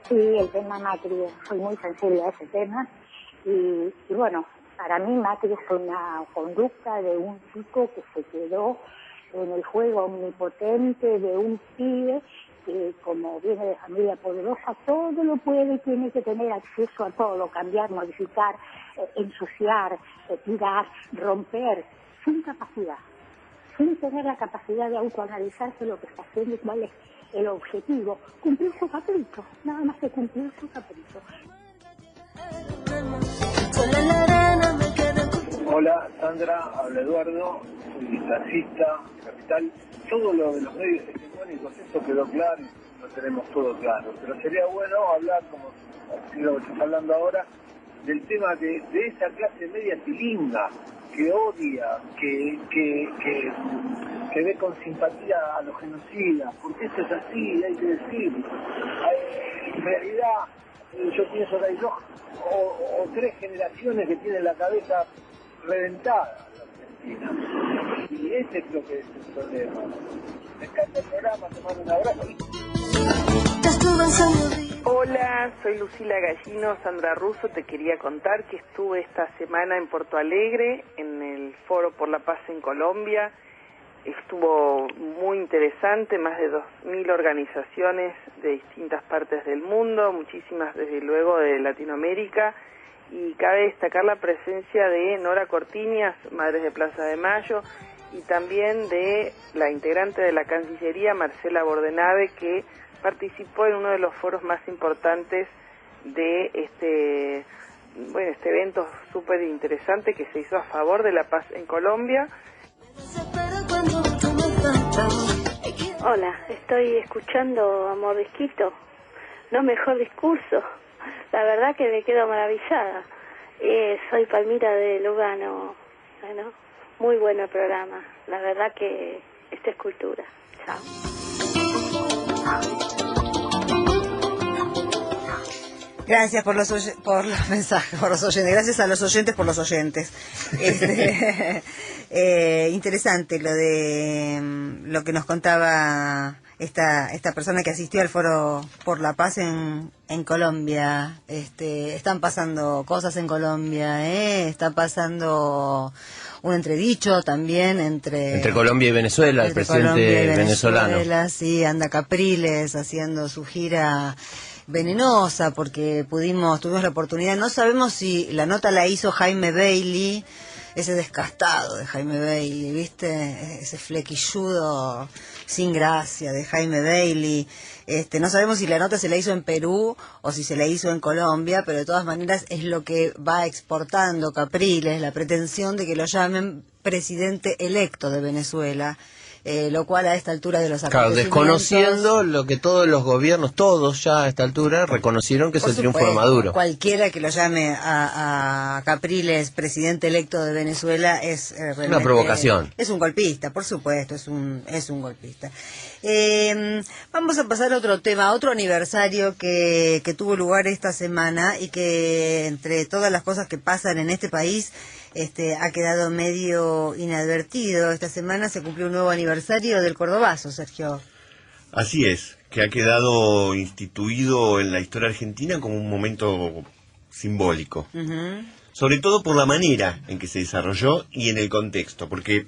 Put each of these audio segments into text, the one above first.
Sí, el tema Macri, soy muy sensible a ese tema y bueno, para mí Macri es una conducta de un chico que se quedó en el juego omnipotente de un pibe que, como viene de familia poderosa, todo lo puede, tiene que tener acceso a todo, cambiar, modificar, ensuciar, tirar, romper, sin capacidad, sin tener la capacidad de autoanalizarse lo que está haciendo y cuál es el objetivo, cumplir su capricho, nada más que cumplir su capricho. Hola Sandra, habla Eduardo, soy taxista, capital. Todo lo de los medios hegemónicos, eso quedó claro, lo tenemos todo claro. Pero sería bueno hablar, como lo que estás hablando ahora, del tema de esa clase media tilinga que odia, que ve con simpatía a los genocidas, porque esto es así, hay que decirlo. En realidad, yo pienso que hay dos o tres generaciones que tienen la cabeza reventada en la Argentina. Y ese es lo que es el problema. Me encanta el programa, te mando un abrazo. Hola, soy Lucila Gallino, Sandra Russo. Te quería contar que estuve esta semana en Porto Alegre, en el Foro por la Paz en Colombia. Estuvo muy interesante, más de 2.000 organizaciones de distintas partes del mundo, muchísimas desde luego de Latinoamérica, y cabe destacar la presencia de Nora Cortiñas, Madres de Plaza de Mayo, y también de la integrante de la Cancillería, Marcela Bordenave, que participó en uno de los foros más importantes de este evento súper interesante que se hizo a favor de la paz en Colombia. Hola, estoy escuchando a Mordisquito, no mejor discurso, la verdad que me quedo maravillada. Soy Palmira de Lugano, bueno, muy bueno el programa, la verdad que esta es cultura. Chao. Gracias por los mensajes, por los oyentes. Gracias a los oyentes por los oyentes. Interesante lo que nos contaba esta persona que asistió al Foro por la Paz en Colombia. Están pasando cosas en Colombia, está pasando un entredicho también entre Colombia y Venezuela, el presidente venezolano. Sí, anda Capriles haciendo su gira venenosa, porque tuvimos la oportunidad, no sabemos si la nota la hizo Jaime Bailey, ese descastado de Jaime Bailey, ¿viste? Ese flequilludo sin gracia de Jaime Bailey. No sabemos si la nota se la hizo en Perú o si se la hizo en Colombia, pero de todas maneras es lo que va exportando Capriles, la pretensión de que lo llamen presidente electo de Venezuela. Lo cual a esta altura de los acontecimientos... Claro, desconociendo lo que todos los gobiernos, todos ya a esta altura, reconocieron que es el triunfo de Maduro. Cualquiera que lo llame a Capriles presidente electo de Venezuela es una provocación. Es un golpista, por supuesto, es un golpista. Vamos a pasar a otro tema, a otro aniversario que tuvo lugar esta semana y que entre todas las cosas que pasan en este país... ha quedado medio inadvertido. Esta semana se cumplió un nuevo aniversario del Cordobazo, Sergio. Así es, que ha quedado instituido en la historia argentina como un momento simbólico. Sobre todo por la manera en que se desarrolló y en el contexto, porque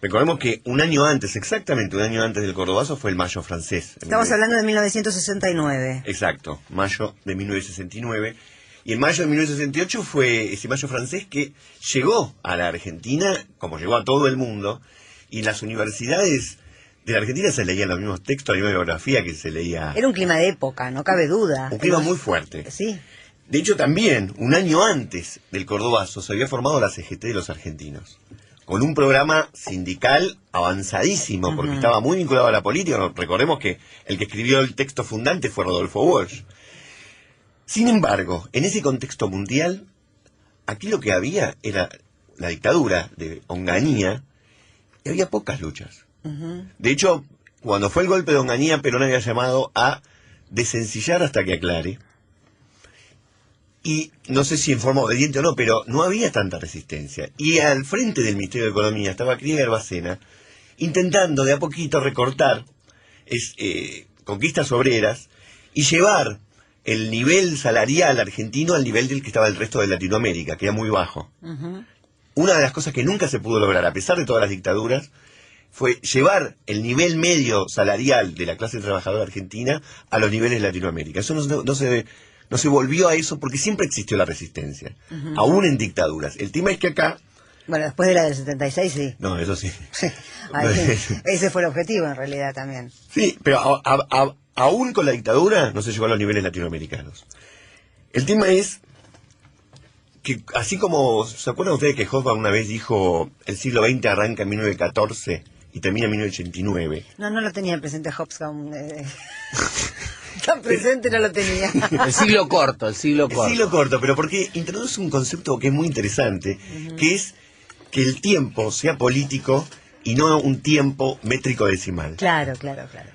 recordemos que exactamente un año antes del Cordobazo fue el Mayo francés. Estamos hablando de 1969. Exacto, mayo de 1969. Y en mayo de 1968 fue ese mayo francés que llegó a la Argentina, como llegó a todo el mundo, y en las universidades de la Argentina se leían los mismos textos, la misma biografía que se leía. Era un clima de época, no cabe duda. Un clima muy fuerte. Sí. De hecho, también, un año antes del Cordobazo, se había formado la CGT de los argentinos, con un programa sindical avanzadísimo, porque estaba muy vinculado a la política. Recordemos que el que escribió el texto fundante fue Rodolfo Walsh. Sin embargo, en ese contexto mundial, aquí lo que había era la dictadura de Onganía y había pocas luchas. De hecho, cuando fue el golpe de Onganía, Perón había llamado a desencillar hasta que aclare. Y no sé si en forma obediente o no, pero no había tanta resistencia. Y al frente del Ministerio de Economía estaba Krieger Bacena, intentando de a poquito recortar conquistas obreras y llevar el nivel salarial argentino al nivel del que estaba el resto de Latinoamérica, que era muy bajo. Una de las cosas que nunca se pudo lograr, a pesar de todas las dictaduras, fue llevar el nivel medio salarial de la clase trabajadora argentina a los niveles de Latinoamérica. Eso no se volvió a eso porque siempre existió la resistencia, aún en dictaduras. El tema es que acá... Bueno, después de la del 76, sí. No, eso sí. Ese fue el objetivo, en realidad, también. Sí, pero aún con la dictadura no se llegó a los niveles latinoamericanos. El tema es que, así como... ¿Se acuerdan ustedes que Hoffman una vez dijo el siglo XX arranca en 1914 y termina en 1989? No lo tenía presente Hobsbawm. Tan presente no lo tenía. El siglo corto. El siglo corto, pero porque introduce un concepto que es muy interesante, que es que el tiempo sea político y no un tiempo métrico decimal. Claro.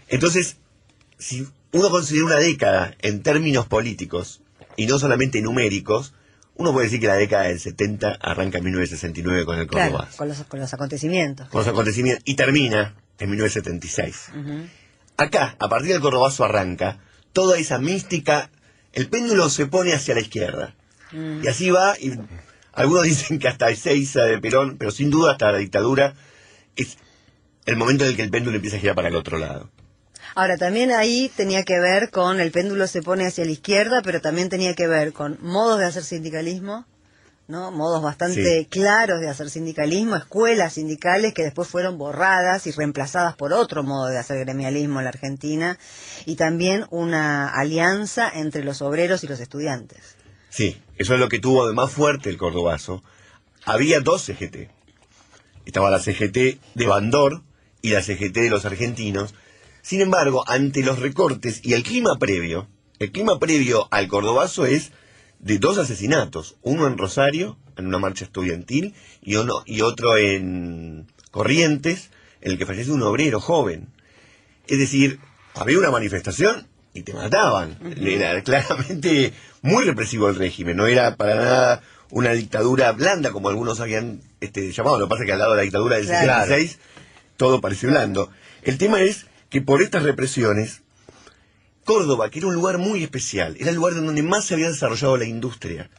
Entonces, si uno considera una década en términos políticos y no solamente numéricos, uno puede decir que la década del 70 arranca en 1969 con el Córdoba. Claro, con los acontecimientos. Con los acontecimientos, y termina en 1976. Acá, a partir del Cordobazo arranca toda esa mística, el péndulo se pone hacia la izquierda. Y así va, y algunos dicen que hasta Ezeiza de Perón, pero sin duda hasta la dictadura, es el momento en el que el péndulo empieza a girar para el otro lado. Ahora, también ahí tenía que ver con el péndulo se pone hacia la izquierda, pero también tenía que ver con modos de hacer sindicalismo, ¿no? Modos bastante claros de hacer sindicalismo, escuelas sindicales que después fueron borradas y reemplazadas por otro modo de hacer gremialismo en la Argentina, y también una alianza entre los obreros y los estudiantes. Sí, eso es lo que tuvo de más fuerte el Cordobazo. Había dos CGT. Estaba la CGT de Bandor y la CGT de los argentinos. Sin embargo, ante los recortes y el clima previo al Cordobazo es de dos asesinatos, uno en Rosario, en una marcha estudiantil, y otro en Corrientes, en el que fallece un obrero joven. Es decir, había una manifestación y te mataban. Era claramente muy represivo el régimen, no era para nada una dictadura blanda como algunos habían llamado. Lo que pasa es que al lado de la dictadura del 66 todo pareció blando. El tema es que por estas represiones, Córdoba, que era un lugar muy especial, era el lugar donde más se había desarrollado la industria,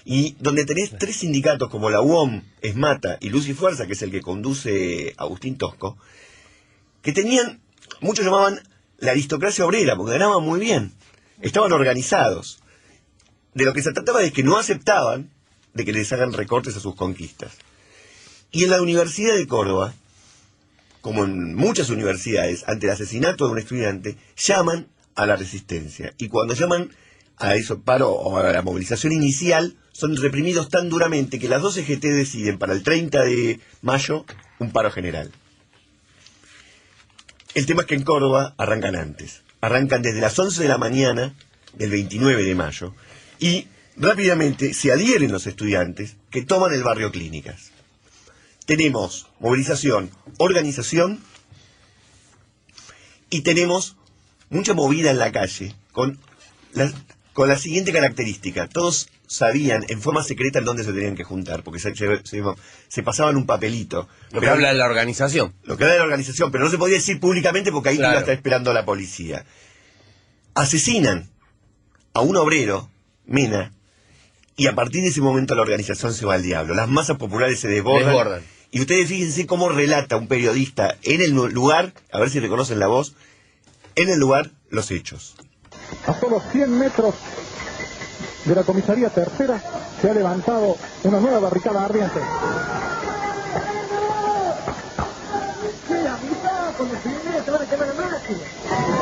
y donde tenés tres sindicatos como la UOM, ESMATA y Luz y Fuerza, que es el que conduce Agustín Tosco, que tenían, muchos llamaban la aristocracia obrera, porque ganaban muy bien, estaban organizados. De lo que se trataba es que no aceptaban de que les hagan recortes a sus conquistas. Y en la Universidad de Córdoba, como en muchas universidades, ante el asesinato de un estudiante, llaman a la resistencia. Y cuando llaman a eso paro o a la movilización inicial, son reprimidos tan duramente que las dos CGT deciden para el 30 de mayo un paro general. El tema es que en Córdoba arrancan antes. Arrancan desde las 11 de la mañana del 29 de mayo y rápidamente se adhieren los estudiantes que toman el barrio Clínicas. Tenemos movilización, organización y tenemos mucha movida en la calle con la siguiente característica. Todos sabían en forma secreta en dónde se tenían que juntar, porque se pasaban un papelito. Lo que habla de la organización. Lo que habla de la organización, pero no se podía decir públicamente porque ahí iba a estar esperando a la policía. Asesinan a un obrero, Mena, y a partir de ese momento la organización se va al diablo. Las masas populares se desbordan. Y ustedes fíjense cómo relata un periodista en el lugar, a ver si reconocen la voz, en el lugar, los hechos. A solo 100 metros de la comisaría tercera se ha levantado una nueva barricada ardiente.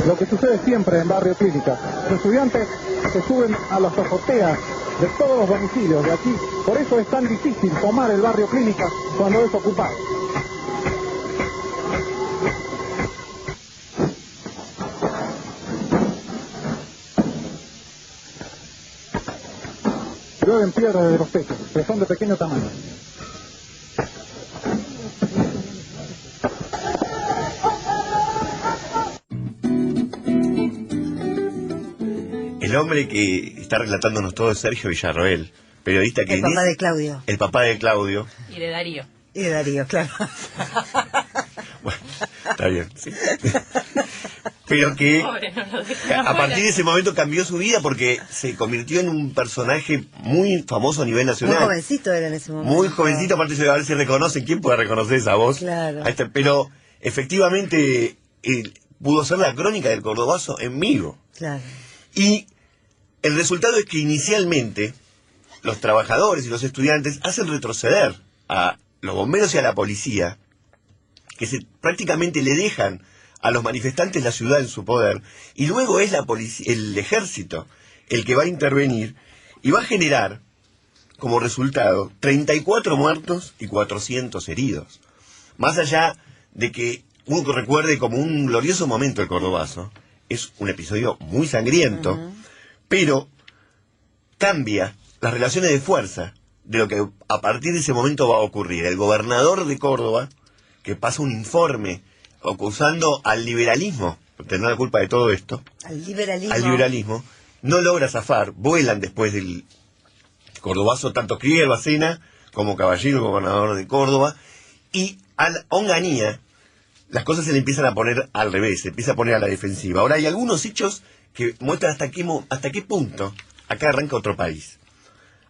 Lo que sucede siempre en Barrio Clínica. Los estudiantes se suben a las azoteas de todos los domicilios de aquí. Por eso es tan difícil tomar el Barrio Clínica cuando es ocupado. Llueven piedras de los techos, que son de pequeño tamaño. El hombre que está relatándonos todo es Sergio Villarroel, periodista que... El papá de Claudio. El papá de Claudio. Y de Darío. Y de Darío, claro. Bueno, está bien, sí. pero que Pobre, no lo dejan a afuera. partir de ese momento cambió su vida porque se convirtió en un personaje muy famoso a nivel Muy nacional. jovencito era en ese momento. Muy jovencito, aparte a ver si reconocen, ¿quién puede reconocer esa voz? Claro. Pero efectivamente pudo ser la crónica del Cordobazo en vivo. Claro. Y el resultado es que inicialmente los trabajadores y los estudiantes hacen retroceder a los bomberos y a la policía, que prácticamente le dejan a los manifestantes la ciudad en su poder, y luego es la policía, el ejército el que va a intervenir y va a generar como resultado 34 muertos y 400 heridos. Más allá de que uno recuerde como un glorioso momento el Cordobazo, es un episodio muy sangriento, pero cambia las relaciones de fuerza de lo que a partir de ese momento va a ocurrir. El gobernador de Córdoba, que pasa un informe acusando al liberalismo, por tener la culpa de todo esto, Al liberalismo. al liberalismo, no logra zafar, vuelan después del Cordobazo tanto Krieger Bacena como Caballero, gobernador de Córdoba, y a Onganía las cosas se le empiezan a poner al revés, se empieza a poner a la defensiva. Ahora hay algunos hechos que muestran hasta qué punto acá arranca otro país.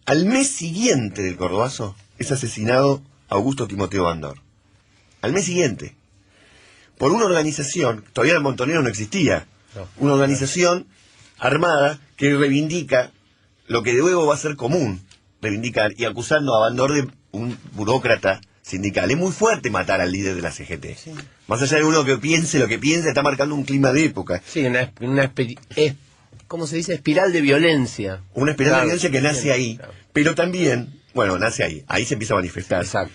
Al mes siguiente del Cordobazo es asesinado Augusto Timoteo Bandor. Al mes siguiente. Por una organización, todavía el Montonero no existía, una organización armada que reivindica lo que luego va a ser común, reivindicar y acusando a Bandor de un burócrata sindical. Es muy fuerte matar al líder de la CGT. Sí. Más allá de uno que piense lo que piense, está marcando un clima de época. Sí, ¿cómo se dice? Espiral de violencia. Una espiral de Claro, violencia que nace ahí, claro. pero también, bueno, nace ahí, ahí se empieza a manifestar. Exacto.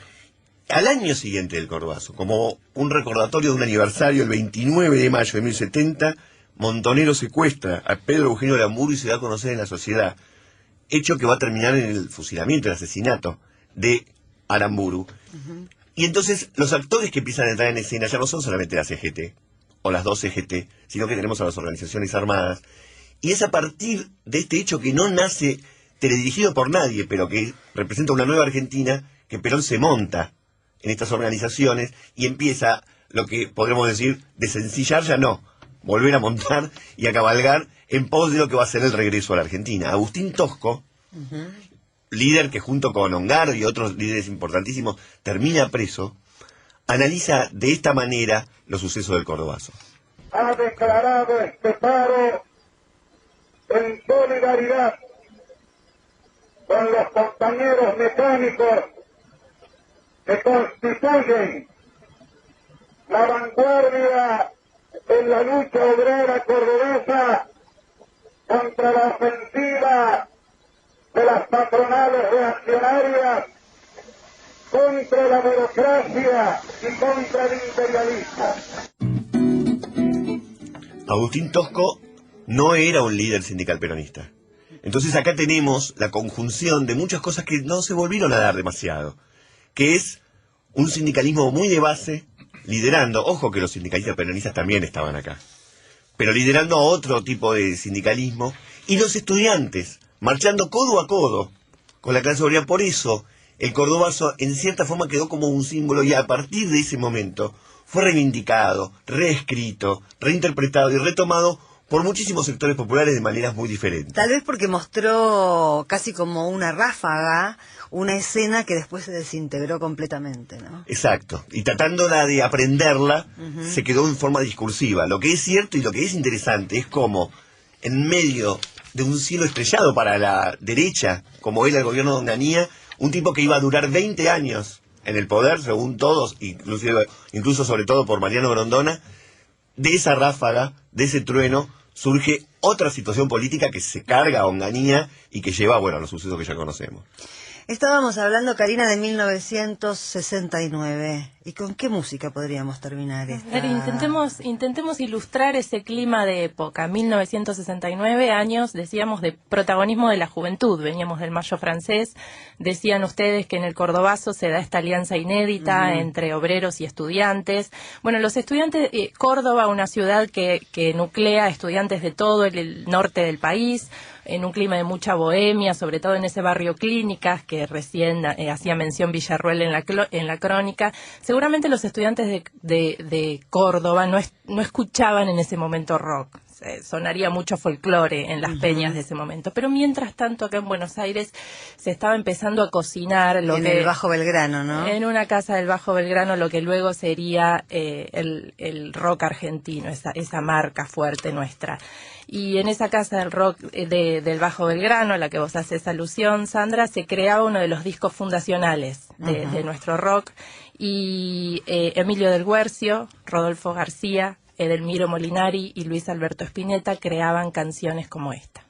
Al año siguiente del Cordobazo, como un recordatorio de un aniversario, el 29 de mayo de 1070, Montonero secuestra a Pedro Eugenio Aramburu y se da a conocer en la sociedad, hecho que va a terminar en el fusilamiento, el asesinato de Aramburu. Y entonces los actores que empiezan a entrar en escena ya no son solamente la CGT o las dos CGT, sino que tenemos a las organizaciones armadas. Y es a partir de este hecho que no nace teledirigido por nadie, pero que representa una nueva Argentina, que Perón se monta en estas organizaciones y empieza lo que podremos decir de sencillar, ya no, volver a montar y a cabalgar en pos de lo que va a ser el regreso a la Argentina. Agustín Tosco, líder que junto con Ongaro y otros líderes importantísimos termina preso, analiza de esta manera los sucesos del Cordobazo. Ha declarado este paro en solidaridad con los compañeros mecánicos que constituyen la vanguardia en la lucha obrera cordobesa contra la ofensiva de las patronales reaccionarias, contra la burocracia y contra el imperialismo. Agustín Tosco no era un líder sindical peronista. Entonces acá tenemos la conjunción de muchas cosas que no se volvieron a dar demasiado, que es un sindicalismo muy de base, liderando, ojo que los sindicalistas peronistas también estaban acá, pero liderando a otro tipo de sindicalismo, y los estudiantes marchando codo a codo con la clase obrera. Por eso el Cordobazo en cierta forma quedó como un símbolo, y a partir de ese momento fue reivindicado, reescrito, reinterpretado y retomado por muchísimos sectores populares de maneras muy diferentes. Tal vez porque mostró casi como una ráfaga, una escena que después se desintegró completamente, ¿no? Exacto, y tratándola de aprenderla, se quedó en forma discursiva. Lo que es cierto y lo que es interesante es como en medio de un cielo estrellado para la derecha, como era el gobierno de Onganía, un tipo que iba a durar 20 años en el poder, según todos, incluso sobre todo por Mariano Grondona, de esa ráfaga, de ese trueno, surge otra situación política que se carga a Onganía y que lleva, bueno, a los sucesos que ya conocemos. Estábamos hablando, Karina, de 1969. ¿Y con qué música podríamos terminar esta? Intentemos ilustrar ese clima de época. 1969, años, decíamos, de protagonismo de la juventud. Veníamos del Mayo francés. Decían ustedes que en el Cordobazo se da esta alianza inédita entre obreros y estudiantes. Bueno, los estudiantes, Córdoba, una ciudad que nuclea estudiantes de todo el norte del país, en un clima de mucha bohemia, sobre todo en ese barrio Clínicas, que recién hacía mención Villarruel en la crónica. Seguramente los estudiantes de Córdoba no escuchaban en ese momento rock. Sonaría mucho folclore en las peñas de ese momento. Pero mientras tanto, acá en Buenos Aires se estaba empezando a cocinar el Bajo Belgrano, ¿no? En una casa del Bajo Belgrano, lo que luego sería el rock argentino, esa marca fuerte nuestra. Y en esa casa del rock del Bajo Belgrano, a la que vos haces alusión, Sandra, se creaba uno de los discos fundacionales de nuestro rock. Y Emilio del Guercio, Rodolfo García, Edelmiro Molinari y Luis Alberto Spinetta creaban canciones como esta.